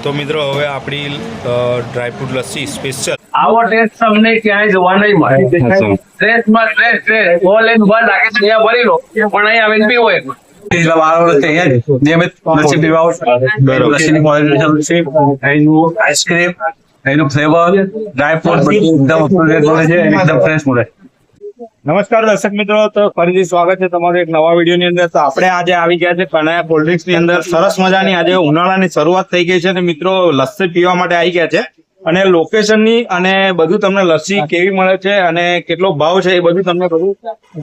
તો મિત્રો હવે આપણી ડ્રાયફ્રૂટ લસ્સી સ્પેશિયલ આવો ટેસ્ટ તમને ક્યાંય જોવા નહીં મળે. સ્ટ્રેસમાં સ્ટ્રેસ બોલ એન્ડ બલ આખી દુનિયા ભરી લો પણ અહીં આવીને પીવો એક નિયમિત લસ્સી પીવાઓ. લસ્સીની ક્વોલિટી એનું આઈસ્ક્રીમ એનું ફ્લેવર ડ્રાયફ્રૂટ બધું એકદમ મળે છે એકદમ ફ્રેશ મળે. નમસ્કાર દર્શક મિત્રો, તો ફરીથી સ્વાગત છે તમારું એક નવા વિડીયોની અંદર. તો આપણે આજે આવી ગયા છે કનૈયા કોલ્ડ ડ્રિંક્સ ની અંદર. સરસ મજાની આજે ઉનાળાની શરૂઆત થઈ ગઈ છે અને મિત્રો લસ્સી પીવા માટે આવી ગયા છે અને લોકેશનની અને બધું તમને લસ્સી કેવી મળે છે અને કેટલો ભાવ છે એ બધું તમને બધું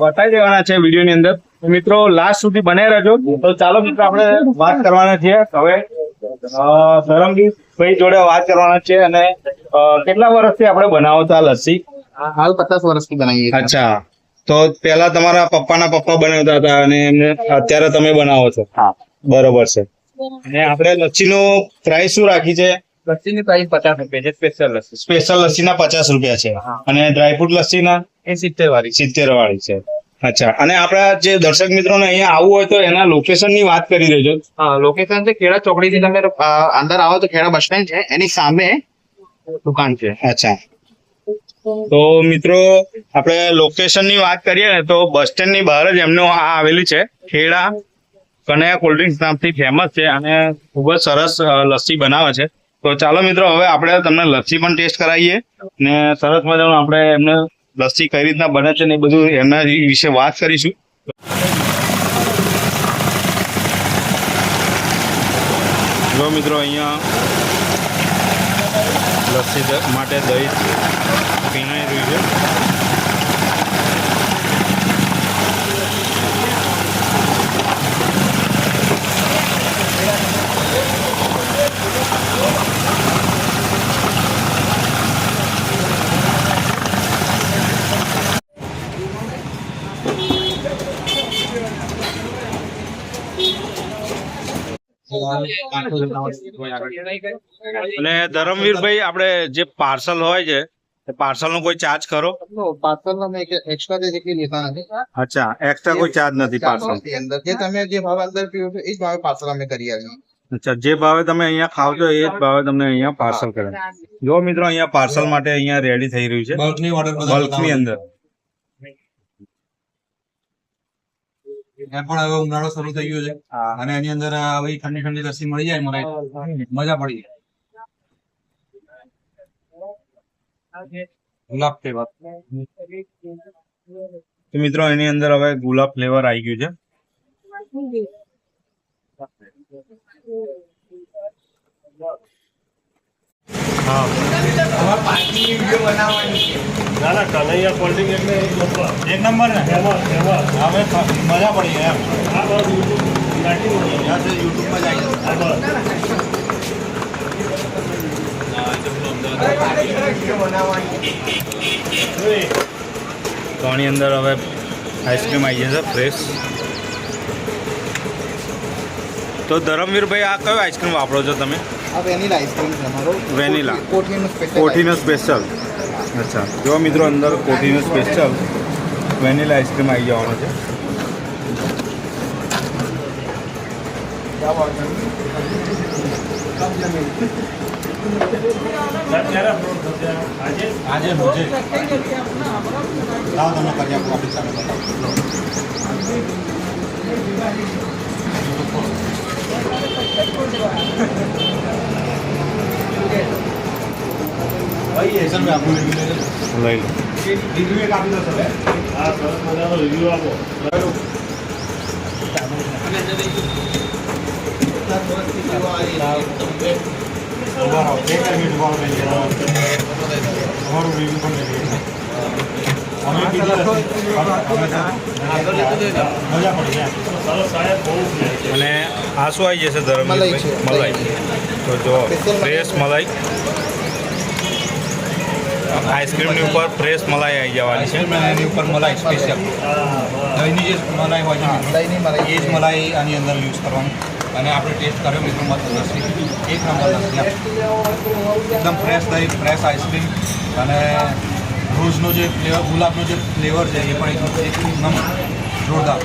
બતાવી દેવાના છે વિડીયોની અંદર. મિત્રો લાસ્ટ સુધી બને રહેજો. તો ચાલો મિત્રો આપણે વાત કરવાના છીએ હવે ધરમજી ભાઈ જોડે વાત કરવાના છે. અને કેટલા વર્ષથી આપણે બનાવો હતા લસ્સી? હાલ 50 વર્ષથી બનાવીએ છીએ. અચ્છા, તો પેલા તમારા પપ્પાના પપ્પા બનાવતા હતા અને એમને અત્યારે તમે બનાવો છો? હા, બરોબર છે. અને આપણે લસ્સીનો પ્રાઇસ શું રાખી છે? લસ્સીની પ્રાઇસ 50 રૂપિયા છે. સ્પેશિયલ લસ્સી. સ્પેશિયલ લસ્સીના 50 રૂપિયા છે અને ડ્રાયફ્રૂટ લસ્સીના એ 70 વાળી 70 વાળી છે. અચ્છા, અને આપણા જે દર્શક મિત્રોને અહીંયા આવવું હોય તો એના લોકેશન ની વાત કરી દેજો. હા, લોકેશન છે ખેડા ચોકડી થી તમે અંદર આવો તો ખેડા બસ સ્ટેન્ડ છે, એની સામે દુકાન છે. અચ્છા, તો મિત્રો આપણે લોકેશન ની વાત કરીએ ને તો બસ સ્ટેન્ડ ની બહાર જ એમનું આ આવેલી છે. ખેડા કનૈયા કોલ્ડ ડ્રિંક્સ નામથી ફેમસ છે અને ખૂબ જ સરસ લસ્સી બનાવે છે. તો ચાલો મિત્રો હવે આપણે તમને લસ્સી પણ ટેસ્ટ કરાવીએ ને સરસ મજાનું આપણે એમને લસ્સી કઈ રીતના બને છે ને એ બધું એમના વિશે વાત કરીશું. જો મિત્રો અહીંયા લસ્સી માટે દહીં પીણાઈ રહ્યું છે. અને ધરમવીરભાઈ, આપણે જે પાર્સલ હોય છે પાર્સલ નો કોઈ ચાર્જ ખરો? પાર્સલ અમે એક્સ્ટ્રા જેટલી લેતા નથી. અચ્છા, એક્સ્ટ્રા કોઈ ચાર્જ નથી પાર્સલ અંદર જે તમે જે ભાવ અંદર પીવો છો એ જ ભાવે પાર્સલ અમે કરી આવીએ. અચ્છા, જે ભાવે તમે અહીંયા ખાવ છો એ જ ભાવે તમને અહીંયા પાર્સલ કરે. જો મિત્રો અહીંયા પાર્સલ માટે અહીંયા રેડી થઈ રહ્યું છે બલ્કની અંદર. એમ પણ હવે ઉનાળો શરૂ થઈ ગયો છે અને એની અંદર હવે ઠંડી ઠંડી લસ્સી મળી જાય મને મજા પડી જાય. તો મિત્રો એની અંદર હવે ગુલાબ ફ્લેવર આવી ગયું છે. હા, કનૈયા કોલ્ડ ડ્રિંક એટલે એક નંબર ને હવે મજા પડી એમ. યુટ્યુબમાં જાય તો આની અંદર હવે આઈસ્ક્રીમ આવી જશે ફ્રેશ. તો ધરમવીરભાઈ, આ કયો આઈસ્ક્રીમ વાપરો છો તમે? આ વેનીલા આઈસ્ક્રીમ છે અમારો. વેનીલા કોઠીનું કોઠીનો સ્પેશિયલ. સ્પેશિયલ. અચ્છા, જો મિત્રો અંદર કોઠીનો સ્પેશિયલ વેનીલા આઈસ્ક્રીમ આવી જવાનો છે. આજે રોજે લાવો તમે કરી આપો આપણી સામે બતાવો. ભાઈ એ સર મેં આપનું રિવ્યુ લઈ લો. રિવ્યુ એક આપી દો સર. હા, સરસ મજાનો રિવ્યુ આપો. તમારું રિવ્યુ પણ લઈ લઈએ. અમે મજા પડી જાય. સરસ સાહેબ, બહુ અને આ શું આવી જશે ધરમવીરભાઈ? મલાઈ. તો જો ફ્રેશ મલાઈ આઈસ્ક્રીમની ઉપર ફ્રેશ મલાઈ આવી જવાની છે. એની ઉપર મલાઈ સ્પેશિયલ દહીંની જે મલાઈ હોય છે એ જ મલાઈ આની અંદર યુઝ કરવાની. અને આપણે ટેસ્ટ કર્યો મિત્રો મત લસ્સી એક નંબર લસ્સી એકદમ ફ્રેશ દહીં ફ્રેશ આઈસ્ક્રીમ અને રોજનો જે ફ્લેવર ગુલાબનો જે ફ્લેવર છે એ પણ એકદમ જોરદાર.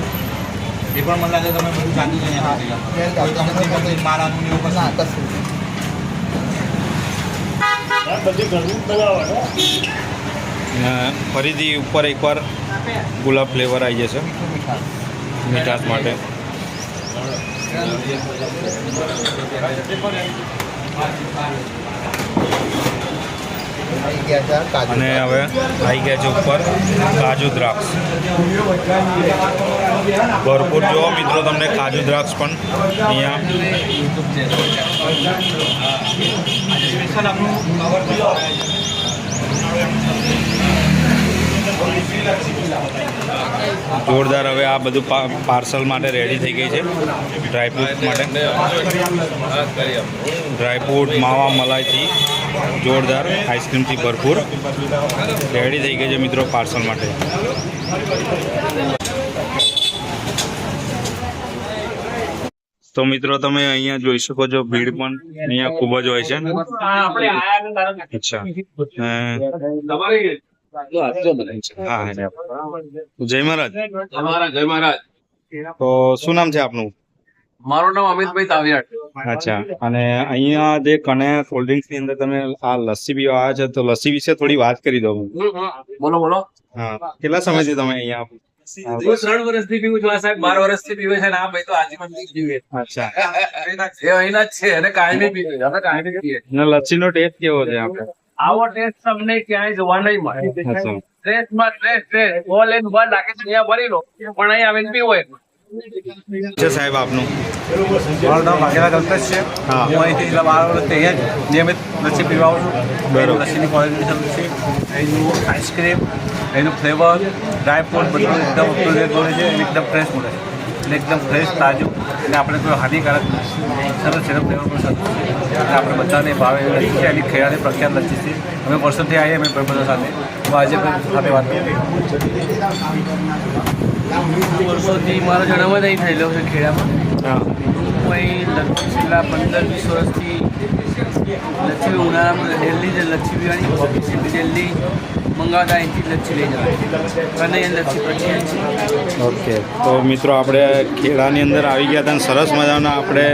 એ પણ મને લાગે તમે બધું જાણ્યું છે અહીંયા કોઈ કંપની મારાનું એવું કશું અને ફરીથી ઉપર એકવાર ગુલાબ ફ્લેવર આવી જશે મીઠાશ માટે. અને હવે આવી ગયા છે ઉપર કાજુ દ્રાક્ષ. ભરપૂર જો મિત્રો તમને કાજુ દ્રાક્ષ પણ અહીંયા જોરદાર. હવે આ બધું પાર્સલ માટે રેડી થઈ ગઈ છે. ડ્રાયફ્રૂટ માટે ડ્રાયફ્રૂટ માવા મલાઈથી જોરદાર આઈસ્ક્રીમથી ભરપૂર રેડી થઈ ગઈ છે મિત્રો પાર્સલ માટે. તો મિત્રો તમે અહીંયા જોઈ શકો છો ભીડ પણ અહીંયા ખૂબ જ હોય છે. અચ્છા હા જય મહારાજ. જય મહારાજ. તો શું નામ છે આપનું? મારું નામ અમિતભાઈ તાવિયાડ. અચ્છા. અને અહીંયા જે કનૈયા કોલ્ડ ડ્રિંક્સ ની અંદર તમે આ લસ્સી પીવા આવ્યા છો તો લસ્સી વિશે થોડી વાત કરી દો. બોલો બોલો. હા, કેટલા સમયથી તમે અહીંયા? હું 3 વર્ષથી પીવું છું. આ સાહેબ 12 વર્ષથી પીવે છે ને આ ભાઈ તો આજીવન પીવે. અચ્છા. એ અહીંના જ છે અને કાયમી પીવે. અમે કાયમી પીએ. અને લસ્સીનો ટેસ્ટ કેવો છે આપણે? આવો ટેસ્ટ તમને ક્યાંય જોવા નહીં મળે. અચ્છા. સ્ટ્રેસમાં સ્ટ્રેસ ઓલ ઇન વન રાખે છે અહીંયા ભરી લો પણ અહીં આવીને પીવો એક. છે સાહેબ આપનું? મારું નામ વાઘેલા કલ્પેશ છે. હા. હું અહીંથી 12 વર્ષથી અહીંયા જ નિયમિત લસ્સી પીવા આવું છું. બરોબર. લસ્સીની ક્વોલિટી સારું છે. અહીંનું આઈસ્ક્રીમ, અહીંનું ફ્લેવર, ડ્રાયફ્રૂટ બધું એકદમ અપટુડેટ મળે છે અને એકદમ ફ્રેશ મળે છે. એટલે એકદમ ફ્રેશ તાજું અને આપણે કોઈ હાનિકારક સરસ છે. ફ્લેવર પણ સરસ છે અને આપણે બધાને ભાવે એવી લસ્સી છે. એની ખેડાની પ્રખ્યાત લસ્સી છે. અમે વર્ષોથી આવીએ અમે બધા સાથે. હું આજે પણ સાથે વાત કરી. વર્ષોથી મારો જન્મ જ અહીં થયેલો છે ખેડામાં. હા. હું અહીં લગભગ છેલ્લા 15-20 વર્ષથી લચ્છી ઉનાળામાં ડેલી જ લચ્છી પીવાની ડેલી મંગાવતા અહીંથી લચ્છી લઈ જવાની અને એ લચ્છી પ્રખ્યાત છે. ઓકે. તો મિત્રો આપણે ખેડાની અંદર આવી ગયા હતા અને સરસ મજાના આપણે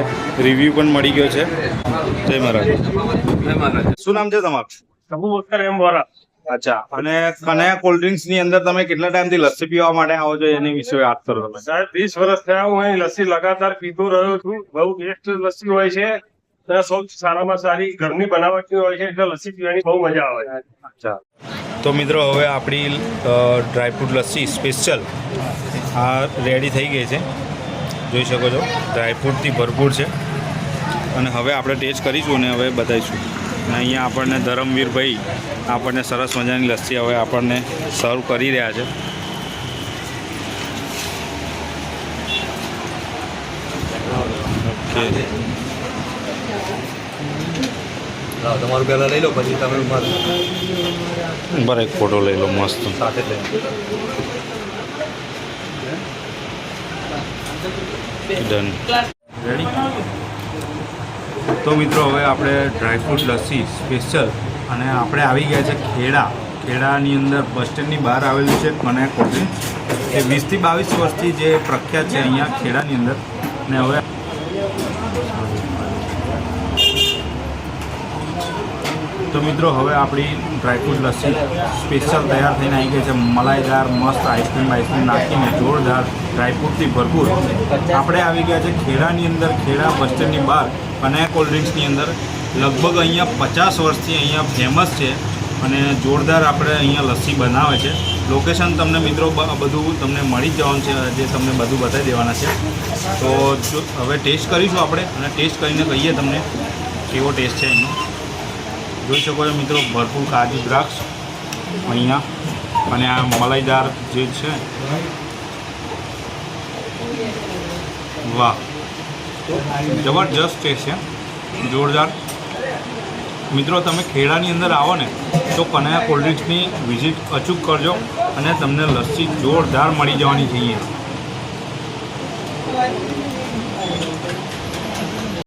રિવ્યૂ પણ મળી ગયો છે. જય મહારાજ. જય મહારાજ. શું નામ છે તમારું? કબુ બક્કર એમ બોલા. અચ્છા. અને કનૈયા કોલ્ડ ડ્રિંક્સ ની અંદર તમે કેટલા ટાઈમથી લસ્સી પીવા માટે આવો છો એની વિશે વાત કરો તમે. સાહેબ 20 વર્ષ થયા હું અહીં લસ્સી લગાતાર પીતો રહ્યો છું. બહુ બેસ્ટ લસ્સી હોય છે અને સૌથી સારામાં સારી ઘરની બનાવટની હોય છે એટલે લસ્સી પીવાની બહુ મજા આવે છે. અચ્છા. તો મિત્રો હવે આપણી ડ્રાયફ્રૂટ લસ્સી સ્પેશિયલ આ રેડી થઈ ગઈ છે. જોઈ શકો છો ડ્રાયફ્રૂટથી ભરપૂર છે અને હવે આપણે ટેસ્ટ કરીશું અને હવે બતાવીશું. અને અહીંયા આપણને ધરમવીરભાઈ આપણને સરસ મજાની લસ્સી હવે આપણને સર્વ કરી રહ્યા છે. ઓકે. તમારું પહેલાં લઈ લો પછી તમે બરાબર એક ફોટો લઈ લો મસ્ત. સાથે લઈ ડન. રેડી. તો મિત્રો હવે આપણે ડ્રાયફ્રૂટ લસ્સી સ્પેશિયલ અને આપણે આવી ગયા છે ખેડાની અંદર બસ સ્ટેન્ડની બહાર આવેલું છે કનૈયા કોલ્ડ ડ્રિંક્સ. એ 20 થી 22 વર્ષથી જે પ્રખ્યાત છે અહીંયા ખેડાની અંદર. ને હવે તો મિત્રો હવે આપણી ડ્રાયફ્રૂટ લસ્સી સ્પેશિયલ તૈયાર થઈને આવી ગઈ છે. મલાઈદાર મસ્ત આઈસ્ક્રીમ નાખીને જોરદાર ડ્રાયફ્રૂટથી ભરપૂર આપણે આવી ગયા છે ખેડાની અંદર. ખેડા બસ સ્ટેન્ડની બહાર કનૈયા કોલ્ડ ડ્રિંક્સની અંદર લગભગ અહીંયા 50 વર્ષથી અહીંયા ફેમસ છે અને જોરદાર આપણે અહીંયા લસ્સી બનાવે છે. લોકેશન તમને મિત્રો બધું તમને મળી જ જવાનું છે જે તમને બધું બતાવી દેવાના છે. તો હવે ટેસ્ટ કરીશું આપણે અને ટેસ્ટ કરીને કહીએ તમને કેવો ટેસ્ટ છે એનો. જોઈ શકો છો મિત્રો ભરપૂર કાજુ દ્રાક્ષ અહીંયા અને આ મલાઈદાર જે છે. વાહ, જબરજસ્ત ટેસ્ટ છે, જોરદાર. મિત્રો તમે ખેડાની અંદર આવો ને તો કનૈયા કોલ્ડ ડ્રિંક્સની વિઝિટ અચૂક કરજો અને તમને લસ્સી જોરદાર મળી જવાની છે અહીંયા.